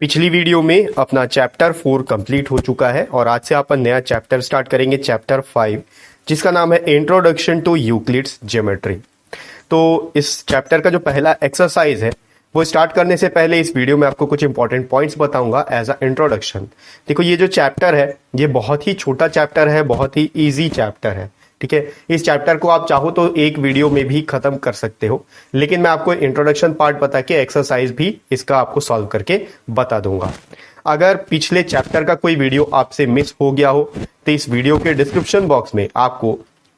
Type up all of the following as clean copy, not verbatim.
पिछली वीडियो में अपना चैप्टर 4 कंप्लीट हो चुका है और आज से अपन नया चैप्टर स्टार्ट करेंगे, चैप्टर 5, जिसका नाम है इंट्रोडक्शन टू यूक्लिड्स ज्योमेट्री। तो इस चैप्टर का जो पहला एक्सरसाइज है वो स्टार्ट करने से पहले इस वीडियो में आपको कुछ इंपॉर्टेंट पॉइंट्स बताऊंगा एज अ इंट्रोडक्शन। देखो, ये जो चैप्टर है ये बहुत ही छोटा चैप्टर है, बहुत ही ईजी चैप्टर है। ठीक है, इस चैप्टर को आप चाहो तो एक वीडियो में भी खत्म कर सकते हो, लेकिन मैं आपको इंट्रोडक्शन पार्ट बता के एक्सरसाइज भी इसका आपको सॉल्व करके बता दूंगा। अगर पिछले चैप्टर का कोई वीडियो आपसे मिस हो गया हो तो इस वीडियो के डिस्क्रिप्शन बॉक्स में आपको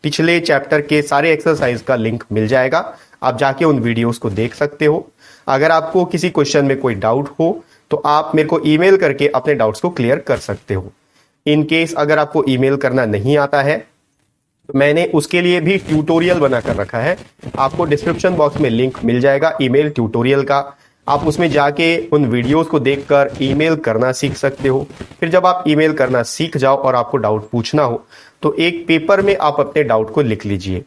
पिछले चैप्टर के सारे एक्सरसाइज का लिंक मिल जाएगा, आप जाके उन वीडियोस को देख सकते हो। अगर आपको किसी क्वेश्चन में कोई डाउट हो तो आप मेरे को ईमेल करके अपने डाउट्स को क्लियर कर सकते हो। इन केस अगर आपको ईमेल करना नहीं आता है तो मैंने उसके लिए भी ट्यूटोरियल बनाकर रखा है, आपको डिस्क्रिप्शन बॉक्स में लिंक मिल जाएगा ईमेल ट्यूटोरियल का। आप उसमें जाके उन वीडियोस को देखकर ईमेल करना सीख सकते हो। फिर जब आप ईमेल करना सीख जाओ और आपको डाउट पूछना हो तो एक पेपर में आप अपने डाउट को लिख लीजिए।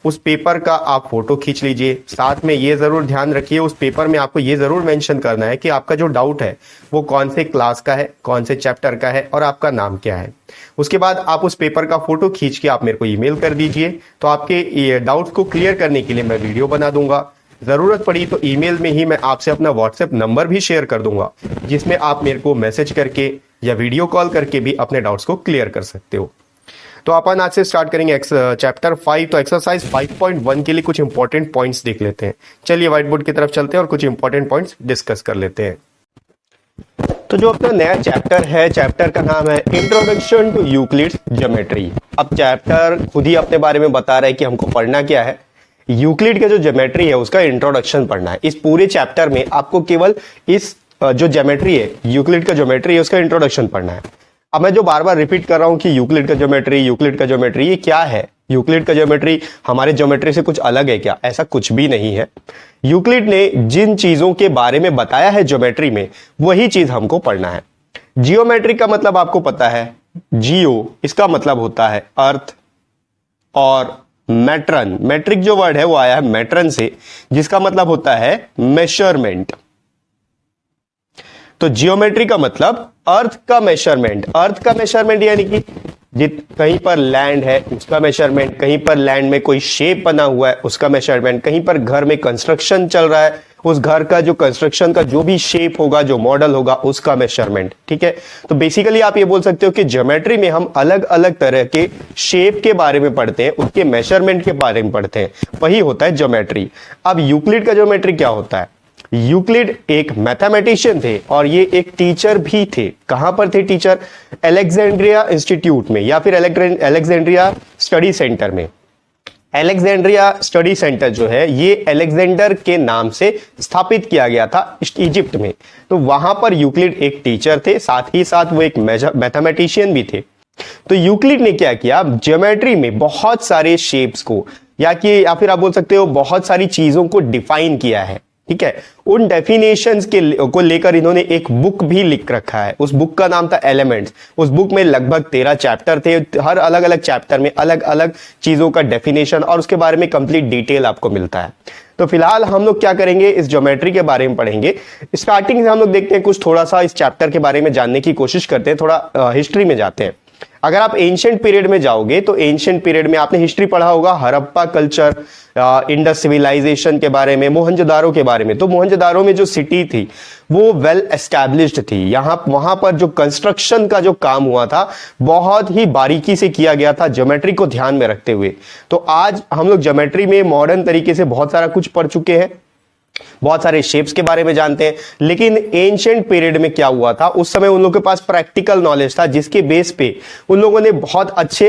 उस पेपर का आप फोटो खींच लीजिए। साथ में ये जरूर ध्यान रखिए, उस पेपर में आपको ये जरूर मेंशन करना है कि आपका जो डाउट है वो कौन से क्लास का है, कौन से चैप्टर का है और आपका नाम क्या है। उसके बाद आप उस पेपर का फोटो खींच के आप मेरे को ईमेल कर दीजिए, तो आपके डाउट्स को क्लियर करने के लिए मैं वीडियो बना दूंगा। जरूरत पड़ी तो ईमेल में ही मैं आपसे अपना व्हाट्सएप नंबर भी शेयर कर दूंगा, जिसमें आप मेरे को मैसेज करके या वीडियो कॉल करके भी अपने डाउट्स को क्लियर कर सकते हो। तो अपन आज से स्टार्ट करेंगे चैप्टर 5। तो एक्सरसाइज 5.1 के लिए कुछ इंपॉर्टेंट पॉइंट्स देख लेते हैं। चलिए व्हाइट बोर्ड की तरफ चलते हैं और कुछ इंपॉर्टेंट पॉइंट्स डिस्कस कर लेते हैं। तो जो अपना नया चैप्टर है, चैप्टर का नाम है इंट्रोडक्शन टू यूक्लिड्स ज्योमेट्री। अब चैप्टर खुद ही अपने बारे में बता रहा है कि हमको पढ़ना क्या है। यूक्लिड का जो ज्योमेट्री है उसका इंट्रोडक्शन पढ़ना है। इस पूरे चैप्टर में आपको केवल इस जो ज्योमेट्री है, यूक्लिड का ज्योमेट्री है, उसका इंट्रोडक्शन पढ़ना है। अब मैं जो बार बार रिपीट कर रहा हूं कि यूक्लिड का ज्योमेट्री ये क्या है, यूक्लिड का ज्योमेट्री हमारे ज्योमेट्री से कुछ अलग है क्या? ऐसा कुछ भी नहीं है। यूक्लिड ने जिन चीजों के बारे में बताया है ज्योमेट्री में, वही चीज हमको पढ़ना है। जियोमेट्री का मतलब आपको पता है, जियो इसका मतलब होता है अर्थ, और मैट्रन, मैट्रिक जो वर्ड है वो आया है मैट्रन से, जिसका मतलब होता है मेजरमेंट। तो जियोमेट्री का मतलब अर्थ का मेजरमेंट। अर्थ का मेजरमेंट यानी कि कहीं पर लैंड है उसका मेजरमेंट, कहीं पर लैंड में कोई शेप बना हुआ है उसका मेजरमेंट, कहीं पर घर में कंस्ट्रक्शन चल रहा है उस घर का जो कंस्ट्रक्शन का जो भी शेप होगा, जो मॉडल होगा, उसका मेजरमेंट। ठीक है, तो बेसिकली आप ये बोल सकते हो कि ज्योमेट्री में हम अलग अलग तरह के शेप के बारे में पढ़ते हैं, उसके मेजरमेंट के बारे में पढ़ते हैं, वही होता है ज्योमेट्री। अब यूक्लिड का ज्योमेट्री क्या होता है? यूक्लिड एक मैथमेटिशियन थे और ये एक टीचर भी थे। कहां पर थे टीचर? अलेक्जेंड्रिया इंस्टीट्यूट में या फिर अलेक्जेंड्रिया स्टडी सेंटर में। अलेक्जेंड्रिया स्टडी सेंटर जो है ये अलेक्जेंडर के नाम से स्थापित किया गया था इजिप्ट में। तो वहां पर यूक्लिड एक टीचर थे, साथ ही साथ वो एक मैथमेटिशियन भी थे। तो यूक्लिड ने क्या किया, ज्योमेट्री में बहुत सारे शेप्स को या फिर आप बोल सकते हो बहुत सारी चीजों को डिफाइन किया है। ठीक है, उन डेफिनेशंस को लेकर इन्होंने एक बुक भी लिख रखा है। उस बुक का नाम था एलिमेंट्स। उस बुक में लगभग 13 चैप्टर थे। हर अलग अलग चैप्टर में अलग अलग चीजों का डेफिनेशन और उसके बारे में कंप्लीट डिटेल आपको मिलता है। तो फिलहाल हम लोग क्या करेंगे, इस ज्योमेट्री के बारे में पढ़ेंगे। स्टार्टिंग से हम लोग देखते हैं, कुछ थोड़ा सा इस चैप्टर के बारे में जानने की कोशिश करते हैं, थोड़ा हिस्ट्री में जाते हैं। अगर आप एंशिएंट पीरियड में जाओगे तो एंशिएंट पीरियड में आपने हिस्ट्री पढ़ा होगा, हड़प्पा कल्चर, इंडस सिविलाइजेशन के बारे में, मोहनजोदारो के बारे में। तो मोहनजोदारो में जो सिटी थी वो वेल एस्टैब्लिश्ड थी। वहां पर जो कंस्ट्रक्शन का जो काम हुआ था बहुत ही बारीकी से किया गया था, ज्योमेट्री को ध्यान में रखते हुए। तो आज हम लोग ज्योमेट्री में मॉडर्न तरीके से बहुत सारा कुछ पढ़ चुके हैं, बहुत सारे शेप्स के बारे में जानते हैं। लेकिन एंशिएंट पीरियड में क्या हुआ था, उस समय उन लोगों के पास प्रैक्टिकल नॉलेज था, जिसके बेस पे उन लोगों ने बहुत अच्छे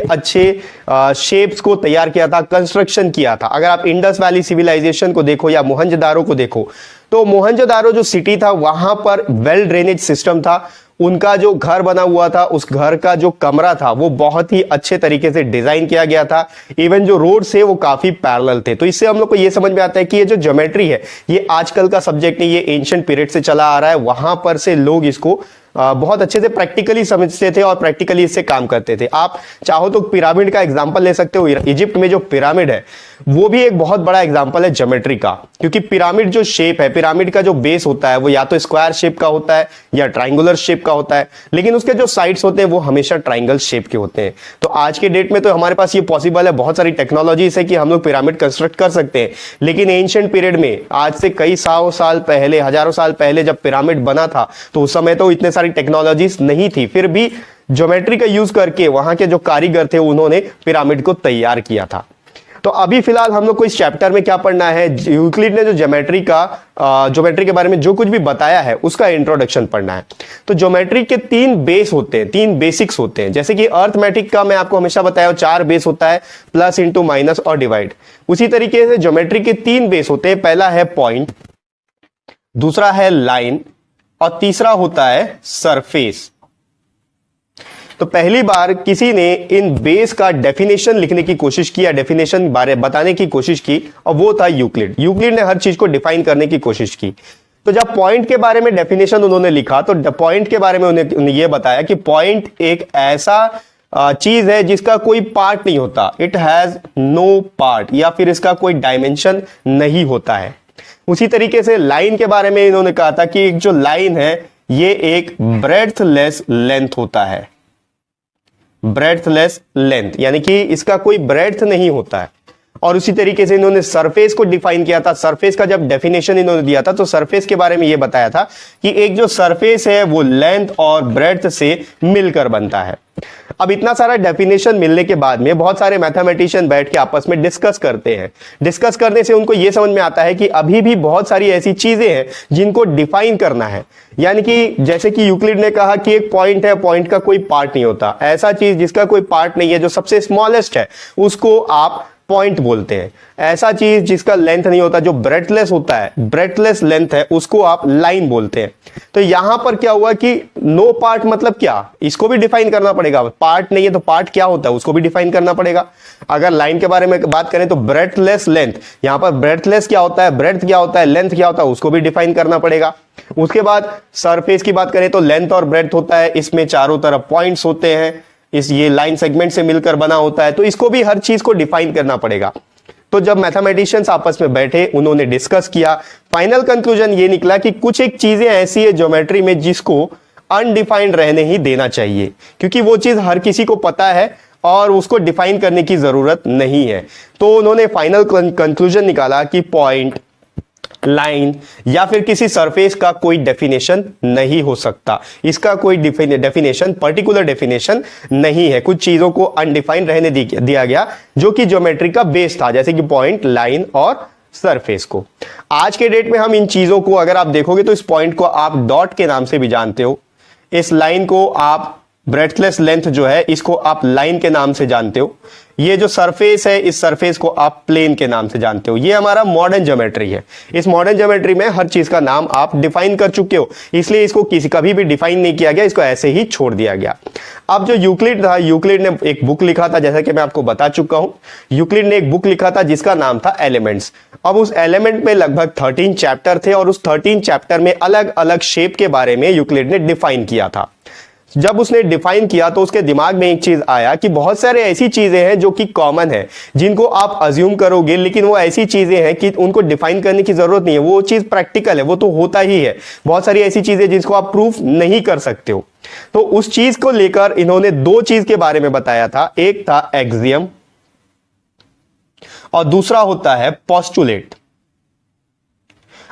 शेप्स को तैयार किया था, कंस्ट्रक्शन किया था। अगर आप इंडस वैली सिविलाइजेशन को देखो या मोहनजोदारो को देखो, तो मोहनजोदारो जो सिटी था वहां पर वेल ड्रेनेज सिस्टम था। उनका जो घर बना हुआ था, उस घर का जो कमरा था वो बहुत ही अच्छे तरीके से डिजाइन किया गया था। इवन जो रोड से वो काफी पैरेलल थे। तो इससे हम लोग को ये समझ में आता है कि ये जो ज्योमेट्री है ये आजकल का सब्जेक्ट नहीं, ये एंशिएंट पीरियड से चला आ रहा है। वहां पर से लोग इसको बहुत अच्छे से प्रैक्टिकली समझते थे और प्रैक्टिकली इससे काम करते थे। आप चाहो तो पिरामिड का एग्जांपल ले सकते हो। इजिप्ट में जो पिरामिड है वो भी एक बहुत बड़ा एग्जांपल है ज्योमेट्री का, क्योंकि पिरामिड जो शेप है, पिरामिड का जो बेस होता है वो या तो स्क्वायर शेप का होता है या ट्राइंगुलर शेप का होता है, लेकिन उसके जो साइड्स होते हैं वो हमेशा ट्राइंगल शेप के होते हैं। तो आज के डेट में तो हमारे पास ये पॉसिबल है, बहुत सारी टेक्नोलॉजीज है कि हम लोग पिरामिड कंस्ट्रक्ट कर सकते हैं, लेकिन एंशिएंट पीरियड में, आज से कई सौ साल पहले, हजारों साल पहले जब पिरामिड बना था तो उस समय तो इतने सारी टेक्नोलॉजीज नहीं थी, फिर भी ज्योमेट्री का यूज करके वहां के जो कारीगर थे उन्होंने पिरामिड को तैयार किया था। तो अभी फिलहाल हम लोग को इस चैप्टर में क्या पढ़ना है, यूक्लिड ने जो ज्योमेट्री के बारे में जो कुछ भी बताया है उसका इंट्रोडक्शन पढ़ना है। तो ज्योमेट्री के 3 बेस होते हैं, 3 बेसिक्स होते हैं। जैसे कि अर्थमेटिक का मैं आपको हमेशा बताया 4 बेस होता है, प्लस, इंटू, माइनस और डिवाइड। उसी तरीके से ज्योमेट्री के 3 बेस होते हैं। पहला है पॉइंट, दूसरा है लाइन और तीसरा होता है सरफेस। तो पहली बार किसी ने इन बेस का डेफिनेशन लिखने की कोशिश की या डेफिनेशन बारे बताने की कोशिश की, और वो था यूक्लिड। यूक्लिड ने हर चीज को डिफाइन करने की कोशिश की। तो जब पॉइंट के बारे में डेफिनेशन उन्होंने लिखा तो पॉइंट के बारे में उन्हें यह बताया कि पॉइंट एक ऐसा चीज है जिसका कोई पार्ट नहीं होता, इट हैज नो पार्ट, या फिर इसका कोई डायमेंशन नहीं होता है। उसी तरीके से लाइन के बारे में इन्होंने कहा था कि एक जो लाइन है ये एक ब्रेडथलेस लेंथ होता है, ब्रेडथलेस लेंथ, यानी कि इसका कोई ब्रेडथ नहीं होता है। और उसी तरीके से इन्होंने सरफेस को डिफाइन किया था। सरफेस का जब डेफिनेशन इन्होंने दिया था तो सरफेस के बारे में यह बताया था कि एक जो सरफेस है वो लेंथ और ब्रेडथ से मिलकर बनता है। अब इतना सारा डेफिनेशन मिलने के बाद में बहुत सारे मैथमेटिशियन बैठ के आपस में डिस्कस करते हैं। डिस्कस करने से उनको यह समझ में आता है कि अभी भी बहुत सारी ऐसी चीजें हैं जिनको डिफाइन करना है। यानी कि जैसे कि यूक्लिड ने कहा कि एक पॉइंट है, पॉइंट का कोई पार्ट नहीं होता, ऐसा चीज जिसका कोई पार्ट नहीं है, जो सबसे स्मॉलेस्ट है, उसको आप पॉइंट बोलते हैं। ऐसा चीज जिसका लेंथ नहीं होता, जो ब्रेडथलेस होता है, ब्रेडथलेस लेंथ है, उसको आप लाइन बोलते हैं। तो यहां पर क्या हुआ कि नो पार्ट मतलब क्या, इसको भी डिफाइन करना पड़ेगा। पार्ट नहीं है तो पार्ट क्या होता है उसको भी डिफाइन करना पड़ेगा। अगर लाइन के बारे में बात करें तो ब्रेडथलेस लेंथ, यहां पर ब्रेडथलेस क्या होता है, ब्रेडथ क्या होता है, लेंथ क्या होता है, उसको भी डिफाइन करना पड़ेगा। उसके बाद सरफेस की बात करें तो लेंथ और ब्रेडथ होता है, इसमें चारों तरफ पॉइंट्स होते हैं, ये लाइन सेगमेंट से मिलकर बना होता है, तो इसको भी हर चीज को डिफाइन करना पड़ेगा। तो जब मैथमेटिशियंस आपस में बैठे, उन्होंने डिस्कस किया, फाइनल कंक्लूजन ये निकला कि कुछ एक चीजें ऐसी है ज्योमेट्री में जिसको अनडिफाइंड रहने ही देना चाहिए, क्योंकि वो चीज हर किसी को पता है और उसको डिफाइन करने की जरूरत नहीं है। तो उन्होंने फाइनल कंक्लूजन निकाला कि पॉइंट, लाइन या फिर किसी सरफेस का कोई डेफिनेशन नहीं हो सकता, इसका कोई डेफिनेशन, पर्टिकुलर डेफिनेशन नहीं है। कुछ चीजों को अनडिफाइंड रहने दिया गया जो कि ज्योमेट्री का बेस था, जैसे कि पॉइंट, लाइन और सरफेस को। आज के डेट में हम इन चीजों को अगर आप देखोगे तो इस पॉइंट को आप डॉट के नाम से भी जानते हो, इस लाइन को आप ब्रेडथलेस लेंथ जो है इसको आप लाइन के नाम से जानते हो, ये जो सरफेस है इस सरफेस को आप प्लेन के नाम से जानते हो। ये हमारा मॉडर्न ज्योमेट्री है। इस मॉडर्न ज्योमेट्री में हर चीज का नाम आप डिफाइन कर चुके हो, इसलिए इसको कभी भी डिफाइन नहीं किया गया, इसको ऐसे ही छोड़ दिया गया। अब जो यूक्लिड था, यूक्लिड ने एक बुक लिखा था, जैसा कि मैं आपको बता चुका हूं, यूक्लिड ने एक बुक लिखा था जिसका नाम था एलिमेंट्स। अब उस एलिमेंट में लगभग 13 चैप्टर थे और उस 13 चैप्टर में अलग अलग शेप के बारे में यूक्लिड ने डिफाइन किया था। जब उसने डिफाइन किया तो उसके दिमाग में एक चीज आया कि बहुत सारे ऐसी चीजें हैं जो कि कॉमन है, जिनको आप अज्यूम करोगे, लेकिन वो ऐसी चीजें हैं कि उनको डिफाइन करने की जरूरत नहीं है, वो चीज प्रैक्टिकल है, वो तो होता ही है। बहुत सारी ऐसी चीजें जिसको आप प्रूफ नहीं कर सकते हो। तो उस चीज को लेकर इन्होंने 2 चीज के बारे में बताया था, एक था एक्सियम और दूसरा होता है पोस्टुलेट।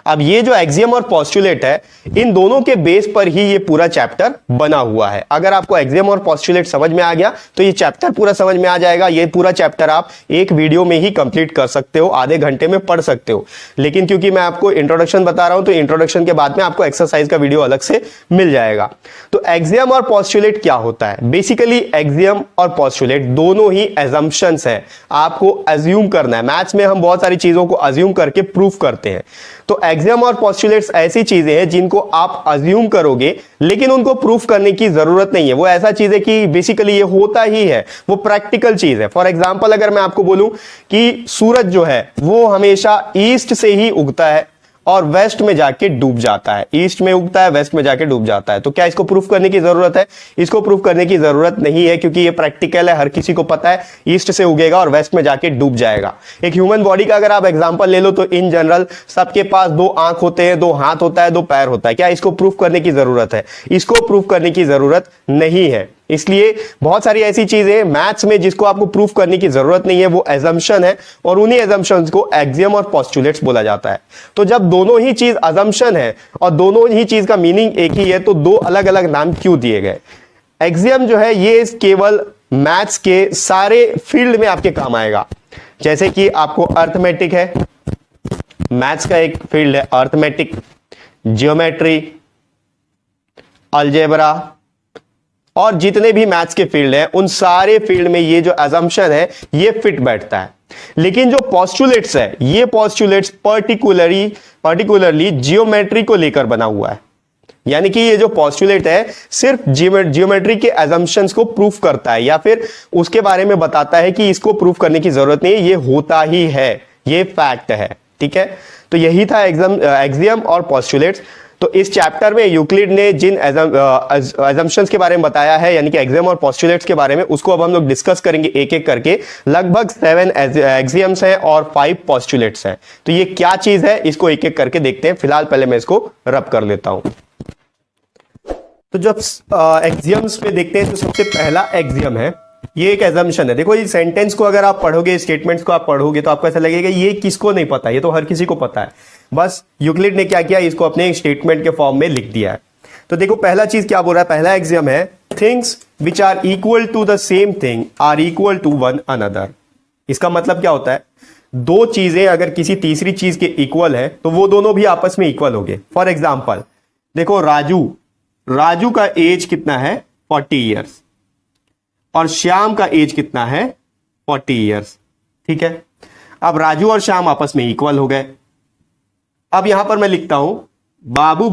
अब ये जो एक्सियम और पोस्टुलेट है, इन दोनों के बेस पर ही ये पूरा चैप्टर बना हुआ है। अगर आपको एक्सियम और पोस्टुलेट समझ में आ गया तो ये चैप्टर पूरा समझ में आ जाएगा। ये पूरा चैप्टर आप एक वीडियो में ही कंप्लीट कर सकते हो, आधे घंटे में पढ़ सकते हो। लेकिन क्योंकि मैं आपको इंट्रोडक्शन बता रहा हूं तो इंट्रोडक्शन के बाद में आपको एक्सरसाइज का वीडियो अलग से मिल जाएगा। तो एक्सियम और पोस्टुलेट क्या होता है? बेसिकली एक्सियम और पोस्टुलेट दोनों ही एजम्पशंस है, आपको अज्यूम करना है। मैथ्स में हम बहुत सारी चीजों को अज्यूम करके प्रूफ करते हैं। तो एक्सियम और पोस्टुलेट्स ऐसी चीजें हैं जिनको आप अज्यूम करोगे लेकिन उनको प्रूफ करने की जरूरत नहीं है। वो ऐसा चीज है कि बेसिकली ये होता ही है, वो प्रैक्टिकल चीज है। फॉर एग्जांपल अगर मैं आपको बोलूं कि सूरज जो है वो हमेशा ईस्ट से ही उगता है और वेस्ट में जाके डूब जाता है। ईस्ट में उगता है, वेस्ट में जाके डूब जाता है। तो क्या इसको प्रूफ करने की जरूरत है? इसको प्रूफ करने की जरूरत नहीं है, क्योंकि ये प्रैक्टिकल है, हर किसी को पता है ईस्ट से उगेगा और वेस्ट में जाके डूब जाएगा। एक ह्यूमन बॉडी का अगर आप एग्जांपल ले लो तो इन जनरल सबके पास 2 आंख होते हैं, 2 हाथ होता है, 2 पैर होता है। क्या इसको प्रूफ करने की जरूरत है? इसको प्रूफ करने की जरूरत नहीं है। इसलिए बहुत सारी ऐसी चीजें मैथ्स में जिसको आपको प्रूफ करने की जरूरत नहीं है, वो एजम्पशन है, और उन्हीं एजम्पशंस को एक्सियम और पोस्टुलेट्स बोला जाता है। तो जब दोनों ही चीज अजम्पशन है और दोनों ही चीज का मीनिंग एक ही है, तो 2 अलग अलग नाम क्यों दिए गए? एक्सियम जो है ये केवल मैथ्स के सारे फील्ड में आपके काम आएगा। जैसे कि आपको अर्थमेटिक है, मैथ्स का एक फील्ड है अर्थमेटिक, जियोमेट्री, अलजेब्रा, और जितने भी मैथ्स के फील्ड हैं उन सारे फील्ड में ये जो अजम्पशन है ये फिट बैठता है। लेकिन जो पोस्टुलेट्स है, ये पोस्टुलेट्स पर्टिकुलरली जियोमेट्री को लेकर बना हुआ है। यानी कि ये जो पोस्टुलेट है सिर्फ जियोमेट्री के अजम्पशंस को प्रूफ करता है, या फिर उसके बारे में बताता है कि इसको प्रूफ करने की जरूरत नहीं है, ये होता ही है, ये फैक्ट है। ठीक है, तो यही था एक्सियम और पोस्टुलेट्स। तो इस चैप्टर में यूक्लिड ने जिन अजम्पशंस के बारे में बताया है, यानी कि एक्सियम और पोस्टुलेट्स के बारे में, उसको अब हम लोग डिस्कस करेंगे एक एक करके। लगभग 7 एक्सियम्स हैं और 5 पोस्टुलेट्स हैं। तो ये क्या चीज है इसको एक एक करके देखते हैं। फिलहाल पहले मैं इसको रब कर लेता हूं। तो जब एक्सियम्स पे देखते हैं तो सबसे पहला एक्सियम है, ये एक एजम्पशन है। देखो, ये सेंटेंस को अगर आप पढ़ोगे, स्टेटमेंट्स को आप पढ़ोगे, तो आपको ऐसा लगेगा ये किसको नहीं पता, ये तो हर किसी को पता है। बस यूक्लिड ने क्या किया, इसको अपने स्टेटमेंट के फॉर्म में लिख दिया है। तो देखो पहला चीज क्या बोल रहा है, पहला एक्सियम है things which are equal to the same thing are equal to one another. इसका मतलब क्या होता है, 2 चीजें अगर किसी तीसरी चीज के इक्वल है तो वो दोनों भी आपस में इक्वल होंगे। फॉर एग्जाम्पल देखो, राजू का एज कितना है 40 ईयर्स, और श्याम का एज कितना है 40 ईयर्स। ठीक है, अब राजू और श्याम आपस में इक्वल हो गए। अब यहां पर मैं लिखता हूं बाबू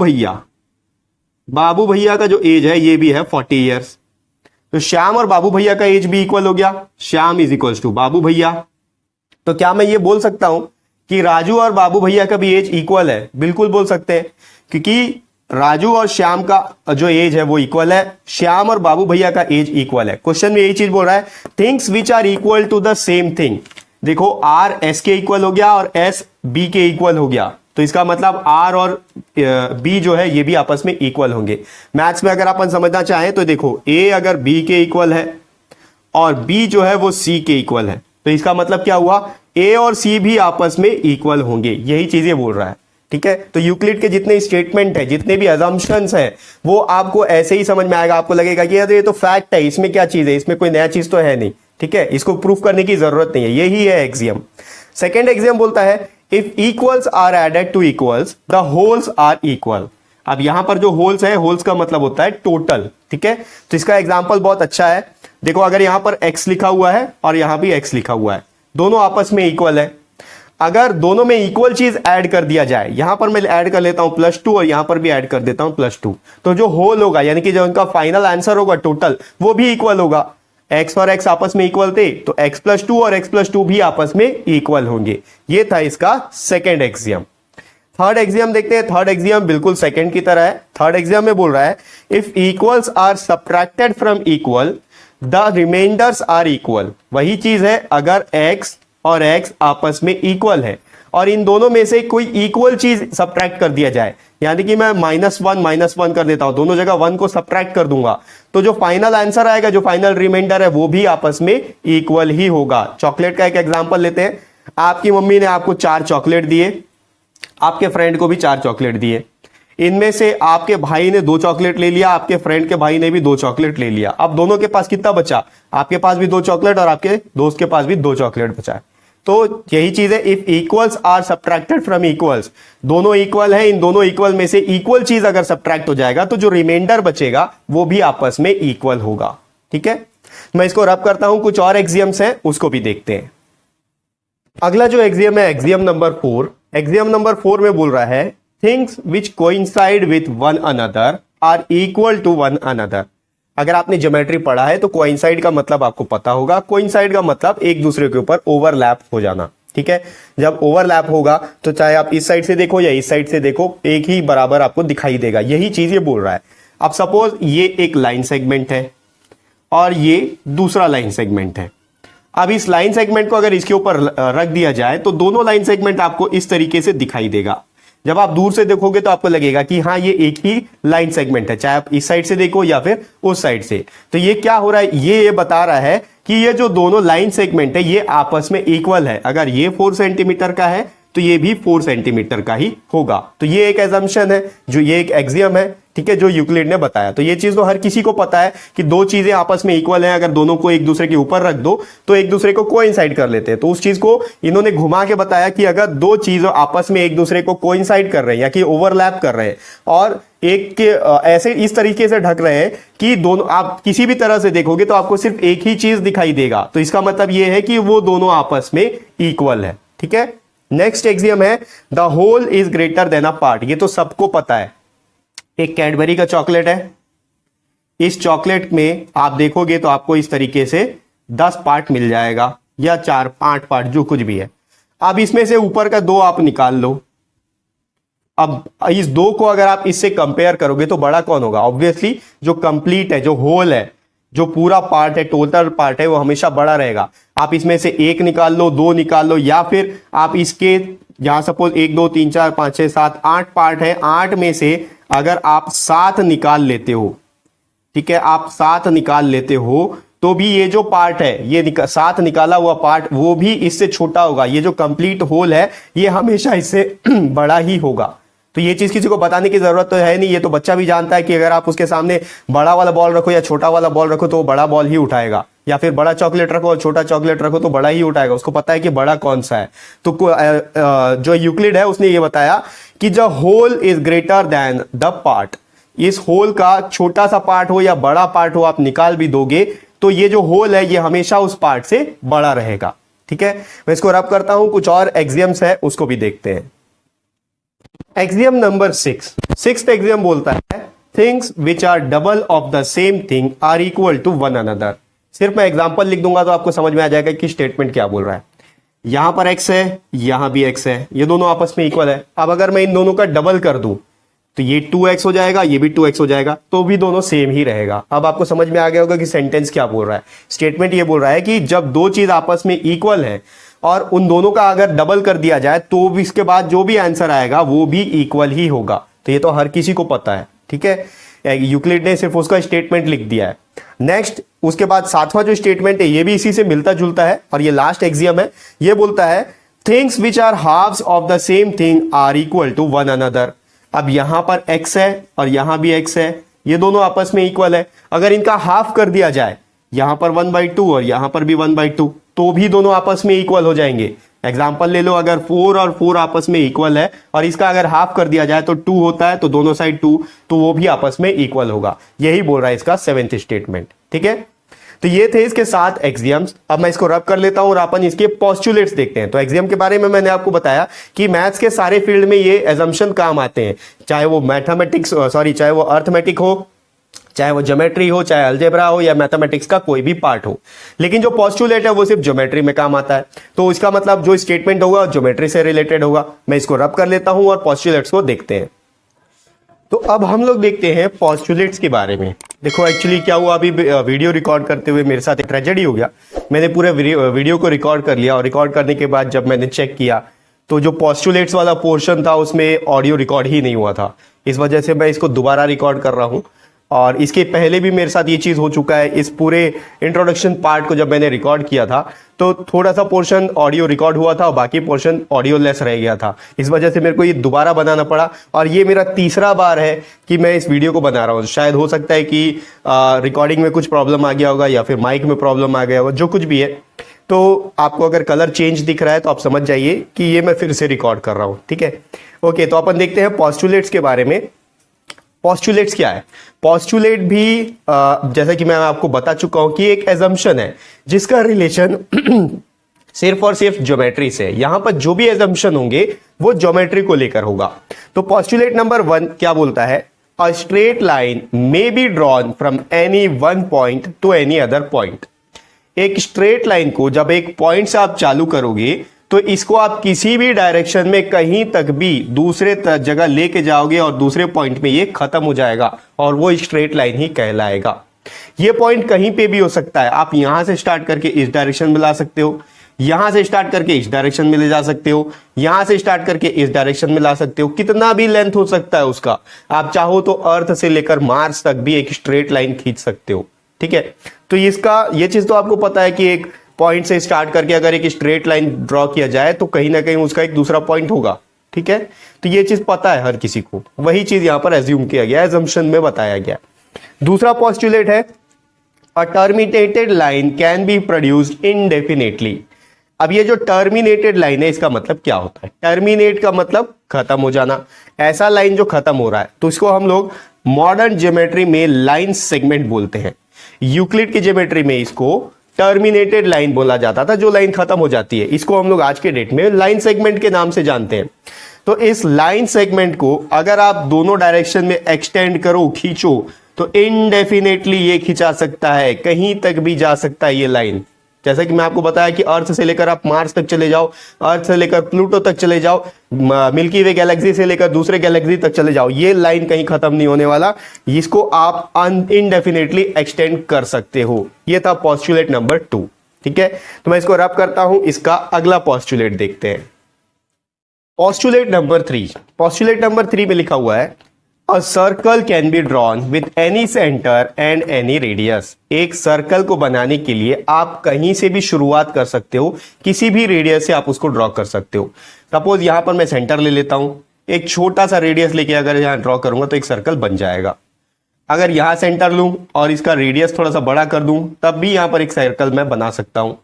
भैया का जो एज है ये भी है 40 ईयर्स। तो श्याम और बाबू भैया का एज भी इक्वल हो गया, श्याम इज इक्वल्स टू बाबू भैया। तो क्या मैं ये बोल सकता हूं कि राजू और बाबू भैया का भी एज इक्वल है? बिल्कुल बोल सकते हैं, क्योंकि राजू और श्याम का जो एज है वो इक्वल है, श्याम और बाबू भैया का एज इक्वल है। क्वेश्चन में यही चीज बोल रहा है, things which are equal to the same thing. देखो, आर एस के इक्वल हो गया और एस बी के इक्वल हो गया, तो इसका मतलब आर और बी जो है ये भी आपस में इक्वल होंगे। मैथ्स में अगर अपन समझना चाहें तो देखो, ए अगर बी के इक्वल है और बी जो है वो सी के इक्वल है, तो इसका मतलब क्या हुआ, ए और सी भी आपस में इक्वल होंगे। यही चीजें बोल रहा है। ठीक है, तो यूक्लिड के जितने स्टेटमेंट है, जितने भी अजम्पशंस हैं, वो आपको ऐसे ही समझ में आएगा। आपको लगेगा कि ये तो फैक्ट है, इसमें क्या चीज है, इसमें कोई नया चीज तो है नहीं। ठीक है, इसको प्रूफ करने की जरूरत नहीं है, यही है एक्सियम। सेकेंड एक्सियम बोलता है, if equals are added to equals the wholes are equal. अब यहां पर जो होल्स है, होल्स का मतलब होता है टोटल। ठीक है, तो इसका एग्जाम्पल बहुत अच्छा है। देखो, अगर यहां पर x लिखा हुआ है और यहां भी x लिखा हुआ है, दोनों आपस में इक्वल है। अगर दोनों में इक्वल चीज ऐड कर दिया जाए, यहां पर मैं ऐड कर लेता हूं +2 और यहां पर भी ऐड कर देता हूं +2, तो जो होल होगा, यानी कि जो उनका फाइनल आंसर होगा टोटल, वो भी इक्वल होगा। x और x आपस में इक्वल थे, तो x+2 और x+2 भी आपस में इक्वल होंगे। ये था इसका सेकेंड एक्सियम। थर्ड एक्सियम देखते हैं। थर्ड एक्सियम बिल्कुल सेकेंड की तरह है। थर्ड एक्सियम में बोल रहा है, if equals are subtracted from equal the remainders are equal. वही चीज है, अगर x और x आपस में इक्वल है और इन दोनों में से कोई इक्वल चीज सब्ट्रैक्ट कर दिया जाए, यानी कि मैं -1 कर देता हूं, दोनों जगह 1 को सब्ट्रैक्ट कर दूंगा, तो जो फाइनल आंसर आएगा, जो फाइनल रिमाइंडर है, वो भी आपस में इक्वल ही होगा। चॉकलेट का एक एग्जांपल लेते हैं। आपकी मम्मी ने आपको 4 चॉकलेट दिए, आपके फ्रेंड को भी 4 चॉकलेट दिए। इनमें से आपके भाई ने 2 चॉकलेट ले लिया, आपके फ्रेंड के भाई ने भी 2 चॉकलेट ले लिया। अब दोनों के पास कितना बचा, आपके पास भी 2 चॉकलेट और आपके दोस्त के पास भी 2 चॉकलेट बचा है। तो यही चीज है, if equals are subtracted from equals, दोनों इक्वल है, इन दोनों इक्वल में से इक्वल चीज अगर सब्ट्रैक्ट हो जाएगा तो जो रिमाइंडर बचेगा वो भी आपस में इक्वल होगा। ठीक है, मैं इसको रब करता हूं, कुछ और एक्सियम्स हैं उसको भी देखते हैं। अगला जो एक्सियम है, एक्सियम नंबर 4। एक्सियम नंबर 4 में बोल रहा है, things which coincide with one another are equal to one another. अगर आपने ज्योमेट्री पढ़ा है तो कोइंसाइड का मतलब आपको पता होगा। कोइंसाइड का मतलब एक दूसरे के ऊपर ओवरलैप हो जाना। ठीक है। जब ओवरलैप होगा तो चाहे आप इस साइड से देखो या इस साइड से देखो, एक ही बराबर आपको दिखाई देगा, यही चीज ये बोल रहा है। अब सपोज ये एक लाइन सेगमेंट है और ये दूसरा लाइन सेगमेंट है। अब इस लाइन सेगमेंट को अगर इसके ऊपर रख दिया जाए तो दोनों लाइन सेगमेंट आपको इस तरीके से दिखाई देगा। जब आप दूर से देखोगे तो आपको लगेगा कि हाँ ये एक ही लाइन सेगमेंट है, चाहे आप इस साइड से देखो या फिर उस साइड से। तो ये क्या हो रहा है, ये बता रहा है कि ये जो दोनों लाइन सेगमेंट है ये आपस में इक्वल है। अगर ये 4 सेंटीमीटर का है तो ये भी 4 सेंटीमीटर का ही होगा। तो ये एक एजम्पशन है, जो ये एक एक्सियम है, ठीक है, जो यूक्लिड ने बताया। तो ये चीज तो हर किसी को पता है कि दो चीजें आपस में इक्वल हैं, अगर दोनों को एक दूसरे के ऊपर रख दो तो एक दूसरे को कोइंसाइड कर लेते हैं। तो उस चीज को इन्होंने घुमा के बताया कि अगर दो चीजें आपस में एक दूसरे को कोइंसाइड कर रहे हैं या कि ओवरलैप कर रहे हैं और एक के ऐसे इस तरीके से ढक रहे हैं कि दोनों, आप किसी भी तरह से देखोगे तो आपको सिर्फ एक ही चीज दिखाई देगा, तो इसका मतलब यह है कि वो दोनों आपस में इक्वल है। ठीक है। नेक्स्ट एक्सियम है the whole is greater than a part. ये तो सबको पता है। एक कैडबरी का चॉकलेट है, इस चॉकलेट में आप देखोगे तो आपको इस तरीके से 10 पार्ट मिल जाएगा या 4-5 पार्ट, जो कुछ भी है। अब इसमें से ऊपर का 2 आप निकाल लो। अब इस 2 को अगर आप इससे कंपेयर करोगे तो बड़ा कौन होगा? ऑब्वियसली जो कंप्लीट है, जो होल है, जो पूरा पार्ट है, टोटल पार्ट है, वो हमेशा बड़ा रहेगा। आप इसमें से 1 निकाल लो, 2 निकाल लो, या फिर आप इसके यहां सपोज 1 2 3 4 5 6 7 8 पार्ट है, 8 में से अगर आप 7 निकाल लेते हो, ठीक है, आप 7 निकाल लेते हो तो भी ये जो पार्ट है, ये 7 निकाला हुआ पार्ट, वो भी इससे छोटा होगा। ये जो कंप्लीट होल है ये हमेशा इससे बड़ा ही होगा। तो ये चीज किसी को बताने की जरूरत तो है नहीं, ये तो बच्चा भी जानता है कि अगर आप उसके सामने बड़ा वाला बॉल रखो या छोटा वाला बॉल रखो तो वो बड़ा बॉल ही उठाएगा, या फिर बड़ा चॉकलेट रखो और छोटा चॉकलेट रखो तो बड़ा ही उठाएगा। उसको पता है कि बड़ा कौन सा है। तो जो यूक्लिड है उसने ये बताया कि the whole is greater than the part. इस होल का छोटा सा पार्ट हो या बड़ा पार्ट हो, आप निकाल भी दोगे तो ये जो होल है ये हमेशा उस पार्ट से बड़ा रहेगा। ठीक है। मैं इसको रब करता हूं, कुछ और एक्सियम्स है उसको भी देखते हैं। एक्सियम नंबर 6th एक्सियम बोलता है things which are double of the same thing are equal to one another. सिर्फ मैं एग्जांपल लिख दूंगा तो आपको समझ में आ जाएगा कि स्टेटमेंट क्या बोल रहा है। यहां पर x है, यहां भी x है, ये दोनों आपस में इक्वल है। अब अगर मैं इन दोनों का डबल कर दूं तो ये 2x हो जाएगा, ये भी 2x हो जाएगा, तो भी दोनों सेम ही रहेगा। अब आपको समझ में आ गया होगा कि सेंटेंस क्या बोल रहा है। स्टेटमेंट ये बोल रहा है कि जब दो चीज आपस में इक्वल है और उन दोनों का अगर डबल कर दिया जाए तो भी इसके बाद जो भी आंसर आएगा वो भी इक्वल ही होगा। तो ये तो हर किसी को पता है। ठीक है। यूक्लिड ने सिर्फ उसका स्टेटमेंट लिख दिया है। नेक्स्ट, उसके बाद 7वां जो स्टेटमेंट है ये भी इसी से मिलता जुलता है और ये लास्ट एक्सियम है। ये बोलता है things which are halves of the same thing are equal to one another. अब यहां पर x है और यहां भी x है, ये दोनों आपस में इक्वल है। अगर इनका हाफ कर दिया जाए, यहां पर 1/2 और यहां पर भी 1/2, तो भी दोनों आपस में इक्वल हो जाएंगे। एग्जाम्पल ले लो, अगर 4 और 4 आपस में इक्वल है और इसका अगर हाफ कर दिया जाए तो 2 होता है, तो दोनों साइड 2, तो वो भी आपस में इक्वल होगा। यही बोल रहा है इसका 7th स्टेटमेंट। ठीक है। तो ये थे इसके 7 एक्सियम्स। अब मैं इसको रब कर लेता हूं और अपन इसके पोस्टुलेट्स देखते हैं। तो एक्सियम के बारे में मैंने आपको बताया कि मैथ्स के सारे फील्ड में ये एजम्पशन काम आते हैं, चाहे वो मैथमेटिक्स चाहे वो अर्थमेटिक हो, चाहे वो ज्योमेट्री हो, चाहे अलजेब्रा हो या मैथमेटिक्स का कोई भी पार्ट हो। लेकिन जो पोस्टुलेट है वो सिर्फ ज्योमेट्री में काम आता है। तो इसका मतलब जो स्टेटमेंट होगा ज्योमेट्री से रिलेटेड होगा। मैं इसको रब कर लेता हूं और पोस्टुलेट्स को देखते हैं। तो अब हम लोग देखते हैं पोस्टुलेट्स के बारे में। देखो एक्चुअली क्या हुआ, अभी वीडियो रिकॉर्ड करते हुए मेरे साथ एक ट्रेजेडी हो गया। मैंने पूरे वीडियो को रिकॉर्ड कर लिया और रिकॉर्ड करने के बाद जब मैंने चेक किया तो जो पोस्टुलेट्स वाला पोर्शन था उसमें ऑडियो रिकॉर्ड ही नहीं हुआ था। इस वजह से मैं इसको दोबारा रिकॉर्ड कर रहा हूँ। और इसके पहले भी मेरे साथ ये चीज़ हो चुका है। इस पूरे इंट्रोडक्शन पार्ट को जब मैंने रिकॉर्ड किया था तो थोड़ा सा पोर्शन ऑडियो रिकॉर्ड हुआ था और बाकी पोर्शन ऑडियो लेस रह गया था। इस वजह से मेरे को ये दोबारा बनाना पड़ा और ये मेरा तीसरा बार है कि मैं इस वीडियो को बना रहा हूँ। शायद हो सकता है कि रिकॉर्डिंग में कुछ प्रॉब्लम आ गया होगा या फिर माइक में प्रॉब्लम आ गया होगा, जो कुछ भी है। तो आपको अगर कलर चेंज दिख रहा है तो आप समझ जाइए कि ये मैं फिर से रिकॉर्ड कर रहा हूँ। ठीक है। ओके, तो अपन देखते हैं पोस्टुलेट्स के बारे में। पोस्टुलेट्स क्या है? पोस्टुलेट भी जैसा कि मैं आपको बता चुका हूं कि एक एजम्पशन है जिसका रिलेशन सिर्फ और सिर्फ ज्योमेट्री से। यहां पर जो भी एजम्पशन होंगे वो ज्योमेट्री को लेकर होगा। तो पोस्टुलेट नंबर 1 क्या बोलता है? अ straight line may be drawn from any one point two any other point. एक स्ट्रेट लाइन को जब एक पॉइंट से आप चालू करोगे तो इसको आप किसी भी डायरेक्शन में कहीं तक भी दूसरे जगह लेके जाओगे और दूसरे पॉइंट में ये खत्म हो जाएगा और वो स्ट्रेट लाइन ही कहलाएगा। ये पॉइंट कहीं पे भी हो सकता है, आप यहां से स्टार्ट करके इस डायरेक्शन में ला सकते हो, यहां से स्टार्ट करके इस डायरेक्शन में ले जा सकते हो, यहां से स्टार्ट करके इस डायरेक्शन में ला सकते हो, कितना भी लेंथ हो सकता है उसका। आप चाहो तो अर्थ से लेकर मार्स तक भी एक स्ट्रेट लाइन खींच सकते हो, ठीक है। तो इसका ये चीज तो आपको पता है कि एक पॉइंट से स्टार्ट करके अगर एक स्ट्रेट लाइन ड्रॉ किया जाए तो कहीं ना कहीं उसका एक दूसरा पॉइंट होगा, ठीक है। तो ये चीज पता है हर किसी को, वही चीज यहां पर एज्यूम किया गया, एजम्पशन में बताया गया। दूसरा पॉस्टुलेट है a terminated line can be produced indefinitely. अब ये जो टर्मिनेटेड लाइन है इसका मतलब क्या होता है? टर्मिनेट का मतलब खत्म हो जाना, ऐसा लाइन जो खत्म हो रहा है, तो इसको हम लोग मॉडर्न ज्योमेट्री में लाइन सेगमेंट बोलते हैं। यूक्लिड की ज्योमेट्री में इसको टर्मिनेटेड लाइन बोला जाता था, जो लाइन खत्म हो जाती है। इसको हम लोग आज के डेट में लाइन सेगमेंट के नाम से जानते हैं। तो इस लाइन सेगमेंट को अगर आप दोनों डायरेक्शन में एक्सटेंड करो, खींचो, तो इनडेफिनेटली ये खिंचा सकता है, कहीं तक भी जा सकता है ये लाइन। जैसा कि मैं आपको बताया कि अर्थ से लेकर आप मार्स तक चले जाओ, अर्थ से लेकर प्लूटो तक चले जाओ, मिल्की वे गैलेक्सी से लेकर दूसरे गैलेक्सी तक चले जाओ, ये लाइन कहीं खत्म नहीं होने वाला, इसको आप इनडेफिनेटली एक्सटेंड कर सकते हो। ये था पॉस्टुलेट नंबर 2, ठीक है। तो मैं इसको रब करता हूं, इसका अगला पॉस्टुलेट देखते हैं। पॉस्टुलेट नंबर 3, पॉस्टुलेट नंबर 3 में लिखा हुआ है A circle can be drawn with any center and any radius। एक सर्कल को बनाने के लिए आप कहीं से भी शुरुआत कर सकते हो, किसी भी रेडियस से आप उसको ड्रॉ कर सकते हो। सपोज यहां पर मैं सेंटर ले लेता हूं, एक छोटा सा रेडियस लेके अगर यहां ड्रॉ करूंगा तो एक सर्कल बन जाएगा। अगर यहां सेंटर लूं और इसका रेडियस थोड़ा सा बड़ा कर दूं तब भी यहां पर एक सर्कल मैं बना सकता हूं।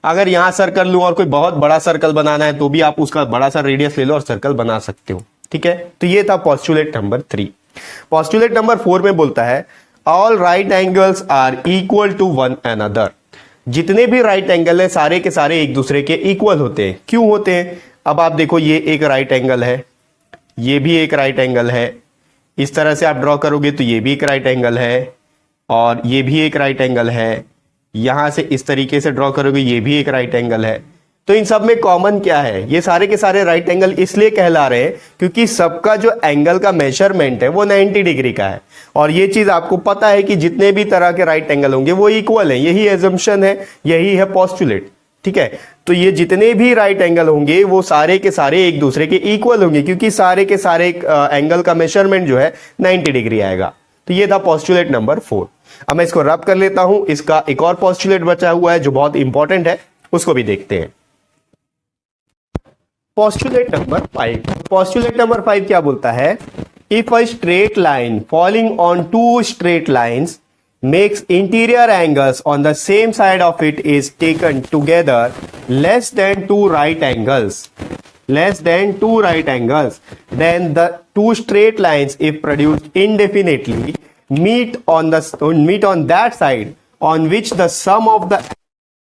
अगर यहां सर्कल लूं और कोई बहुत बड़ा सर्कल बनाना है तो भी आप उसका बड़ा सा रेडियस ले लो और सर्कल बना सकते हो, ठीक है। तो ये था पॉस्टुलेट नंबर 3। पॉस्टुलेट नंबर 4 में बोलता है all right angles are equal to one another. जितने भी राइट एंगल है सारे के सारे एक दूसरे के इक्वल होते हैं। क्यों होते हैं? अब आप देखो, ये एक राइट एंगल है, ये भी एक राइट एंगल है, इस तरह से आप ड्रॉ करोगे तो ये भी एक राइट एंगल है और ये भी एक राइट एंगल है, यहां से इस तरीके से ड्रॉ करोगे ये भी एक राइट एंगल है। तो इन सब में कॉमन क्या है? ये सारे के सारे राइट एंगल इसलिए कहला रहे हैं क्योंकि सबका जो एंगल का मेजरमेंट है वो 90 डिग्री का है। और ये चीज आपको पता है कि जितने भी तरह के राइट एंगल होंगे वो इक्वल हैं, यही एजम्पशन है, यही है पॉस्टुलेट, ठीक है। तो ये जितने भी राइट एंगल होंगे वो सारे के सारे एक दूसरे के इक्वल होंगे क्योंकि सारे के सारे एंगल का मेजरमेंट जो है 90 डिग्री आएगा। तो ये था पॉस्टुलेट नंबर 4। अब मैं इसको रब कर लेता हूं, इसका एक और पॉस्टुलेट बचा हुआ है जो बहुत इंपॉर्टेंट है, उसको भी देखते हैं। Postulate number 5। पॉस्टुलेट नंबर 5 क्या बोलता है? If a straight line falling on two straight lines makes interior angles on the same side of it is taken together less than two right angles, then the two straight lines if produced indefinitely meet on that side on which the sum of the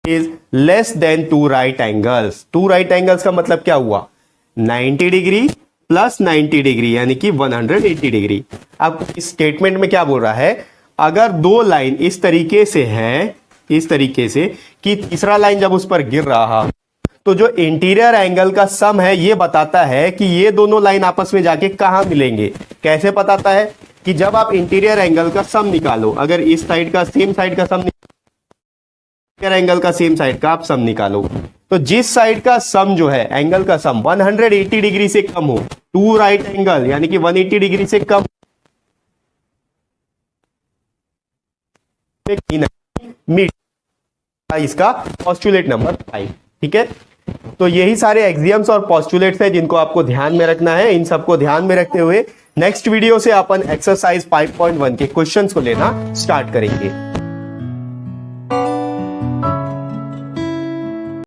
is less than two right angles। two right angles का मतलब क्या हुआ? 90 degree plus 90 degree यानी कि 180 degree. अब इस statement में क्या बोल रहा है? अगर दो लाइन इस तरीके से है, इस तरीके से कि तीसरा लाइन जब उस पर गिर रहा तो जो इंटीरियर एंगल का सम है ये बताता है कि ये दोनों लाइन आपस में जाके कहां मिलेंगे। कैसे बताता है? कि जब आप इंटीरियर एंगल का सम निकालो, अगर इस साइड का सेम साइड का सम, एंगल का सेम साइड का आप सम निकालो, तो जिस साइड का सम जो है एंगल का सम 180 डिग्री से कम हो, टू राइट एंगल यानी कि 180 डिग्री से कम मीट, इसका पॉस्टुलेट नंबर 5, ठीक है। तो यही सारे एक्सियम्स और पॉस्टुलेट्स हैं जिनको आपको ध्यान में रखना है। इन सबको ध्यान में रखते हुए नेक्स्ट वीडियो से अपन एक्सरसाइज 5.1 के क्वेश्चंस को लेना स्टार्ट करेंगे।